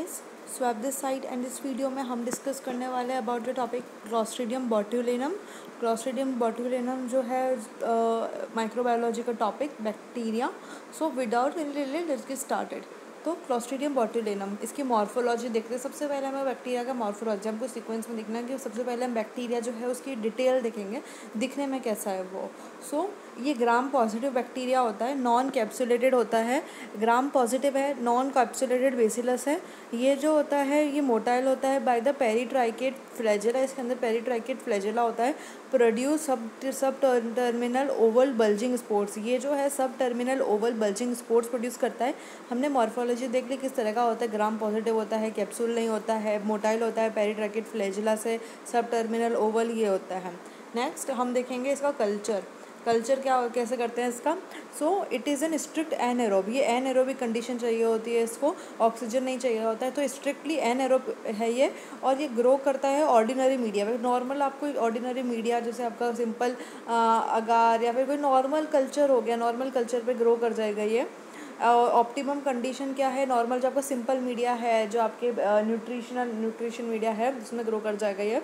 Swap this side and इस video में हम डिस्कस करने वाले हैं about the topic clostridium botulinum. Clostridium botulinum जो है माइक्रोबायोलॉजी का topic bacteria. So without any delay let's get started. तो क्लॉस्ट्रीडियम बोट्यूलिनम इसकी मॉर्फोलॉजी देखते हैं। सबसे पहले हमें बैक्टीरिया का मॉर्फोलॉजी हमको सीक्वेंस में देखना है कि सबसे पहले हम बैक्टीरिया जो है उसकी डिटेल देखेंगे, दिखने में कैसा है वो। सो ये ग्राम पॉजिटिव बैक्टीरिया होता है, नॉन कैप्सुलेटेड होता है। ग्राम पॉजिटिव है, नॉन कैप्सुलेटेड बेसिलस है। ये जो होता है ये मोटाइल होता है बाय द पेरीट्राइकेट फ्लैजेला। इसके अंदर पेरीट्राइकेट फ्लैजेला होता है। प्रोड्यूस सब टर्मिनल ओवल बल्जिंग स्पोर्ट्स। ये जो है सब terminal Oval bulging sports produce करता है। हमने मॉर्फोलॉजी देख ली किस तरह का होता है। ग्राम पॉजिटिव होता है, कैप्सूल नहीं होता है, मोटाइल होता है, पेरीट्राइकेट फ्लैजेला से सब टर्मिनल ओवल ये होता है। नेक्स्ट हम देखेंगे इसका कल्चर क्या कैसे करते हैं इसका। So it is an strict anaerobe. ये एनएरोबिक कंडीशन चाहिए होती है इसको, ऑक्सीजन नहीं चाहिए होता है, तो स्ट्रिक्टली एनएरोब है ये। और ये ग्रो करता है ऑर्डिनरी मीडिया में। नॉर्मल आपको ऑर्डिनरी मीडिया जैसे आपका सिंपल अगार या फिर कोई नॉर्मल कल्चर हो गया, नॉर्मल कल्चर पे ग्रो कर जाएगा ये। ऑप्टिमम कंडीशन क्या है, नॉर्मल जो आपका सिंपल मीडिया है, जो आपके न्यूट्रिशन मीडिया है उसमें ग्रो कर जाएगा ये।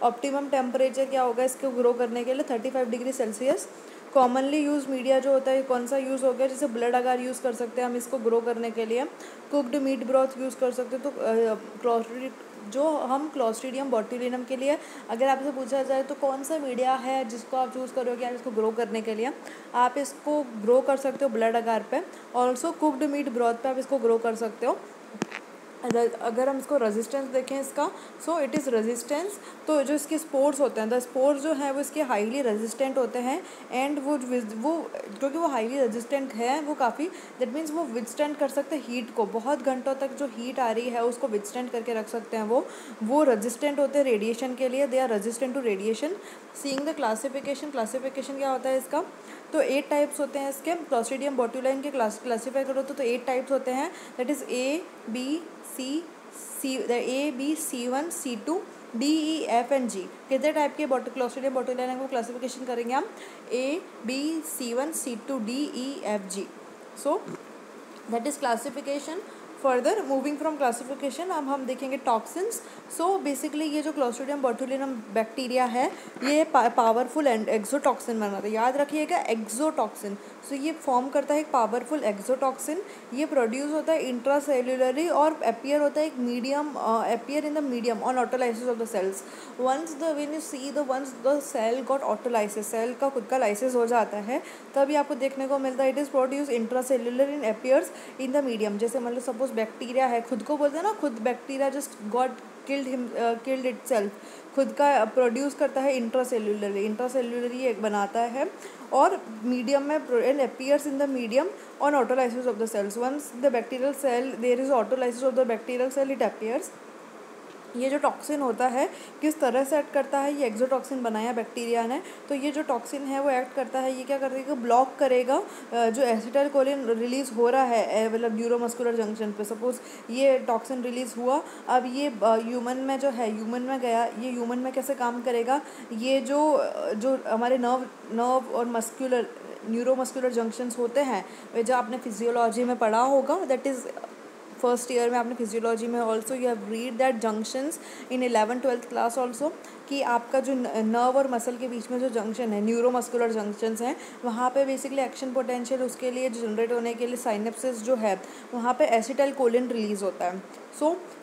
ऑप्टिमम टेम्परेचर क्या होगा इसको ग्रो करने के लिए 35 degree Celsius. Commonly use media जो होता है कौन सा यूज़ हो गया, जैसे ब्लड अगार यूज़ कर सकते हैं हम इसको ग्रो करने के लिए। कुक्ड मीट ब्रॉथ यूज़ कर सकते हैं। तो जो हम क्लॉस्ट्रीडियम बोट्यूलिनम के लिए अगर आपसे पूछा जाए तो कौन सा मीडिया है जिसको आप चूज़ करोगे आप इसको ग्रो करने के लिए, आप इसको ग्रो कर सकते हो ब्लड अगार पे। ऑल्सो कुक्ड मीट ब्रॉथ पे आप इसको ग्रो कर सकते हो। अगर हम इसको रेजिस्टेंस देखें इसका, सो इट इज़ रेजिस्टेंस। तो जो इसके स्पोर्स होते हैं, द स्पोर्स जो हैं वो इसके हाईली रेजिस्टेंट होते हैं। एंड वो क्योंकि वो हाईली रेजिस्टेंट है वो काफ़ी, दैट मीन्स वो विदस्टैंड कर सकते हैं हीट को। बहुत घंटों तक जो हीट आ रही है उसको विदस्टैंड करके रख सकते हैं वो रेजिस्टेंट होते हैं रेडिएशन के लिए। They are resistant to radiation. Seeing the classification क्या होता है इसका, तो 8 टाइप्स होते हैं इसके। क्लॉस्ट्रीडियम बोट्यूलिनम के क्लासीफाई करो तो 8 टाइप्स होते हैं, that is A B C1 C2 D E F and G। कितने टाइप के क्लॉस्ट्रीडियम बोट्यूलिनम को क्लासिफिकेशन करेंगे हम, A B C1 C2 D E F G। So that is classification. Further moving from classification अब हम देखेंगे toxins. So basically ये जो क्लॉस्ट्रीडियम बोट्यूलिनम बैक्टीरिया है ये पावरफुल एक्सोटॉक्सिन बनाता है। याद रखिएगा एक्सोटॉक्सिन। सो ये फॉर्म करता है एक पावरफुल एक्सोटॉक्सिन। ये प्रोड्यूस होता है इंट्रासेल्युलरली और अपियर होता है एक medium, appear in the medium on autolysis of the cells. Once the cell got autolysis, cell का खुद का लाइसिस हो जाता है तभी आपको देखने को मिलता है it is produce intracellular in appears in the medium. जैसे मतलब सपोज बैक्टीरिया है, खुद को बोलते हैं ना, खुद bacteria just got killed itself, खुद का प्रोड्यूस करता है इंट्रासेल्युलरली एक बनाता है और मीडियम में and appears in the medium on autolysis of the cells. Once the bacterial cell there is autolysis of the bacterial cell it appears. ये जो टॉक्सिन होता है किस तरह से एक्ट करता है, ये एक्सोटॉक्सिन बनाया बैक्टीरिया ने। तो ये जो टॉक्सिन है वो एक्ट करता है, ये क्या करेगा, ब्लॉक करेगा जो एसिटाइलकोलिन रिलीज़ हो रहा है मतलब न्यूरोमस्कुलर जंक्शन पे। सपोज ये टॉक्सिन रिलीज़ हुआ, अब ये ह्यूमन में जो है, ह्यूमन में गया, ये ह्यूमन में कैसे काम करेगा, ये जो हमारे नर्व और न्यूरोमस्कुलर जंक्शंस होते हैं वे जो आपने फिजियोलॉजी में पढ़ा होगा, दैट इज़ फर्स्ट ईयर में आपने फिजियोलॉजी में also you have read that junctions in 11th-12th class also, कि आपका जो नर्व और मसल के बीच में जो जंक्शन है, न्यूरोमस्कुलर जंक्शंस हैं, वहाँ पे बेसिकली एक्शन पोटेंशियल उसके लिए जनरेट होने के लिए साइनेप्सिस जो है वहाँ पे एसिटाइलकोलिन रिलीज़ होता है।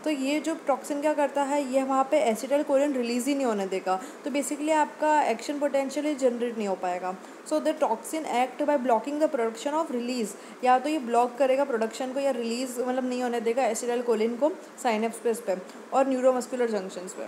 तो ये जो टॉक्सिन क्या करता है, ये वहाँ पे एसिटाइलकोलिन रिलीज़ ही नहीं होने देगा, तो बेसिकली आपका एक्शन पोटेंशियल ही जनरेट नहीं हो पाएगा। So the toxin act by blocking the production of release, या तो ये ब्लॉक करेगा प्रोडक्शन को या रिलीज़ मतलब नहीं होने देगा एसिटाइलकोलिन को साइनेप्स पे और न्यूरोमस्कुलर जंक्शंस पे।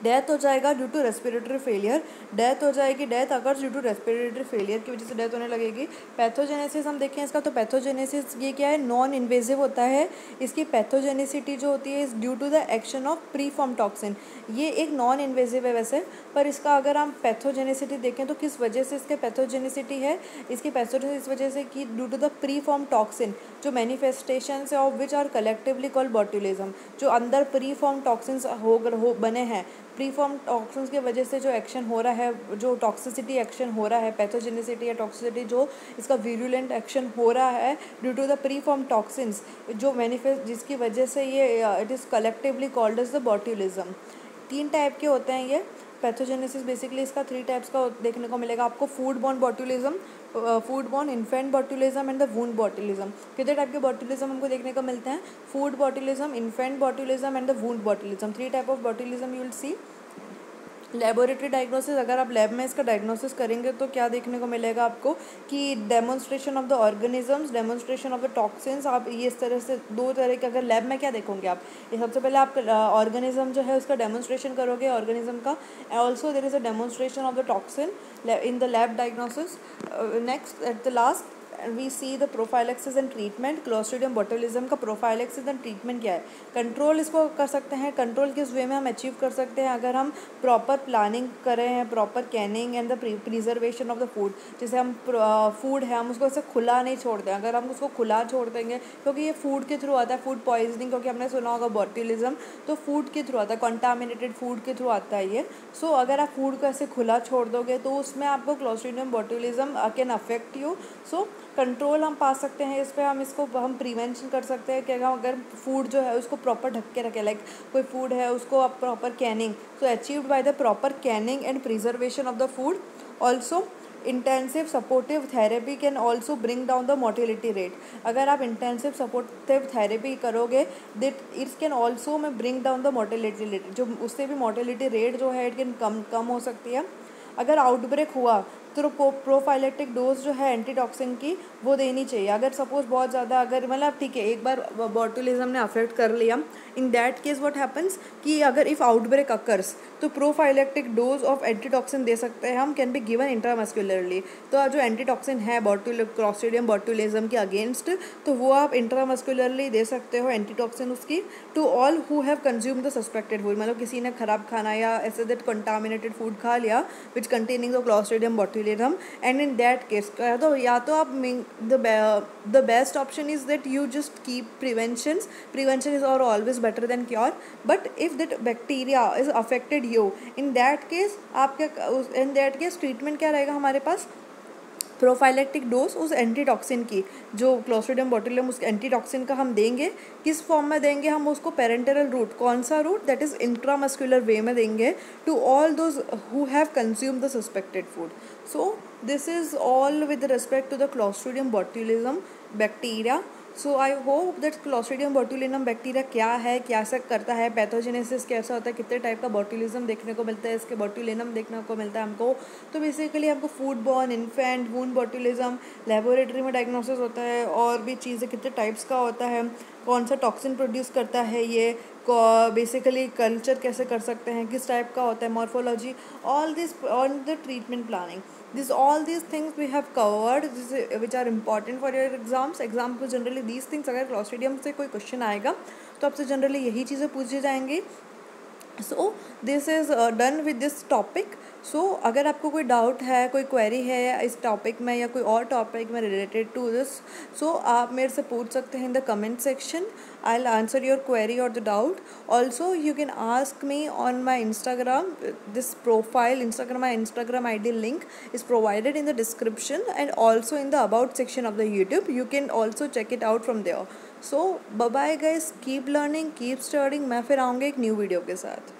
डेथ हो जाएगा due to respiratory failure, death हो जाएगी, डेथ अगर ड्यू टू रेस्पिरेटरी फेलियर की वजह से डेथ होने लगेगी। पैथोजेनेसिस हम देखें इसका, तो पैथोजेनेसिस ये क्या है, नॉन इन्वेजिव होता है। इसकी पैथोजेनेसिटी जो होती है is due to the action of pre form toxin. ये एक नॉन इन्वेजिव है वैसे, पर इसका अगर हम पैथोजेनेसिटी देखें तो किस वजह से इसके पैथोजेनेसिटी है, इसकी पैथोजेनेसिस इस वजह से कि due to the pre form toxin, जो manifestations of which are collectively called botulism. जो अंदर प्री फॉर्म टॉक्सिन्स हो बने हैं प्री फॉर्म टॉक्सिन्स की वजह से जो एक्शन हो रहा है, जो टॉक्सिसिटी एक्शन हो रहा है, पैथोजेनिसिटी या टॉक्सिसिटी, जो इसका वीरुलेंट एक्शन हो रहा है due to the preform toxins, जो मैनिफेस्ट, जिसकी वजह से ये it is collectively called as the botulism. 3 type के होते हैं ये पैथोजेनेसिस। बेसिकली इसका 3 टाइप्स का देखने को मिलेगा आपको, food borne botulism, food borne infant botulism and the wound botulism. कितने टाइप के बॉट्यूलिज्म हमको देखने को मिलते हैं? Food botulism, infant botulism and the wound botulism. 3 type of botulism you will see. Laboratory diagnosis, अगर आप लैब में इसका डायग्नोसिस करेंगे तो क्या देखने को मिलेगा आपको कि demonstration of the organisms, demonstration of the toxins. आप ये इस तरह से 2 तरह के, अगर लैब में क्या देखोगे आप, ये सबसे पहले आप ऑर्गेनिज्म जो है उसका डेमोन्स्ट्रेशन करोगे ऑर्गेनिज्म का। Also there is a demonstration of the toxin in the lab diagnosis. Next at the last we see the prophylaxis and treatment. Clostridium botulism का प्रोफाइलेक्सिस एंड ट्रीटमेंट क्या है? कंट्रोल इसको कर सकते हैं। कंट्रोल किस वे में हम अचीव कर सकते हैं? अगर हम प्रॉपर प्लानिंग कर रहे हैं, proper Canning and the preservation of the food. जैसे हम फूड है, हम उसको ऐसे खुला नहीं छोड़ते हैं। अगर हम उसको खुला छोड़ देंगे, क्योंकि ये फूड के थ्रू आता है, फूड पॉइजनिंग, क्योंकि हमने सुना होगा बोटुलिज्म, तो फूड के थ्रू आता है, कंटामिनेटेड फूड के थ्रू आता है ये। सो अगर आप फूड को ऐसे खुला छोड़ दोगे तो उसमें आपको clostridium botulism can affect you. So control हम पा सकते हैं इस पर, हम प्रिवेंशन कर सकते हैं कि हम अगर फूड जो है उसको प्रॉपर ढक के रखें। लाइक कोई फूड है उसको आप proper Canning, so achieved by the proper Canning and preservation of the food. Also intensive supportive therapy can also bring down the mortality rate. अगर आप इंटेंसिव सपोर्टिव थेरेपी करोगे दैट इट्स कैन ऑल्सो में bring down the mortality rate, जो उससे भी mortality rate जो है it can come हो सकती है। अगर आउटब्रेक हुआ तो प्रोफाइलेक्टिक डोज जो है एंटीटॉक्सिन की वो देनी चाहिए। अगर सपोज बहुत ज़्यादा, अगर मतलब ठीक है एक बार बॉटुलिज्म ने अफेक्ट कर लिया, इन दैट केस व्हाट हैपन्स कि अगर इफ़ आउटब्रेक अकर्स तो प्रोफाइलेक्टिक डोज ऑफ एंटीटॉक्सिन दे सकते हैं हम, कैन बी गिवन इंट्रामस्कुलरली। तो जो एंटीटॉक्सिन है क्लोस्ट्रीडियम बॉटुलिज्म के अगेंस्ट, तो वो आप इंट्रामस्कुलरली दे सकते हो एंटीटॉक्सिन उसकी, to all who have consume the suspected food. मतलब किसी ने खराब खाना या ऐसे दैट कंटामिनेटेड फूड खा लिया which containing the clostridium botulism, and in that case या तो आप the best option is that you just keep prevention is और always better than cure. But if that bacteria is affected you, in that case treatment क्या रहेगा हमारे पास? Prophylactic dose उस antitoxin की, जो क्लोस्ट्रीडियम बोटुलिज्म उस एंटीटॉक्सिन का हम देंगे। किस फॉर्म में देंगे हम उसको? Parenteral route. कौन सा route? That is intramuscular way में देंगे to all those who have consume the suspected food. So this is all with respect to the Clostridium botulism bacteria. So I hope that Clostridium botulinum bacteria क्या है, क्या से करता है, pathogenesis कैसा होता है, कितने टाइप का बोटुलिज्म देखने को मिलता है, इसके बोटुलिनम देखने को मिलता है हमको। तो बेसिकली हमको food borne, infant, wound botulism laboratory में डायग्नोसिस होता है, और भी चीज़ें कितने टाइप्स का होता है, कौन सा टॉक्सिन प्रोड्यूस करता है ये, बेसिकली कल्चर कैसे कर सकते हैं, किस टाइप का होता है, morphology, all this on the treatment planning, all these things we have covered, which are important for your exam को जनरली these things, अगर क्लोस्ट्रीडियम से कोई क्वेश्चन आएगा तो आपसे जनरली यही चीज़ें पूछी जाएंगी। So this is done with this topic. So अगर आपको कोई डाउट है, कोई क्वेरी है इस टॉपिक में या कोई और टॉपिक में रिलेटेड टू दिस, सो आप मेरे से पूछ सकते हैं in the comment section. I will answer your query और the doubt. Also you can ask me on my Instagram, this profile my Instagram ID link is provided in the description and also in the about section of the YouTube. You can also check it out from there. So bye bye guys, keep learning, keep studying। मैं फिर आऊँगी एक new video के साथ।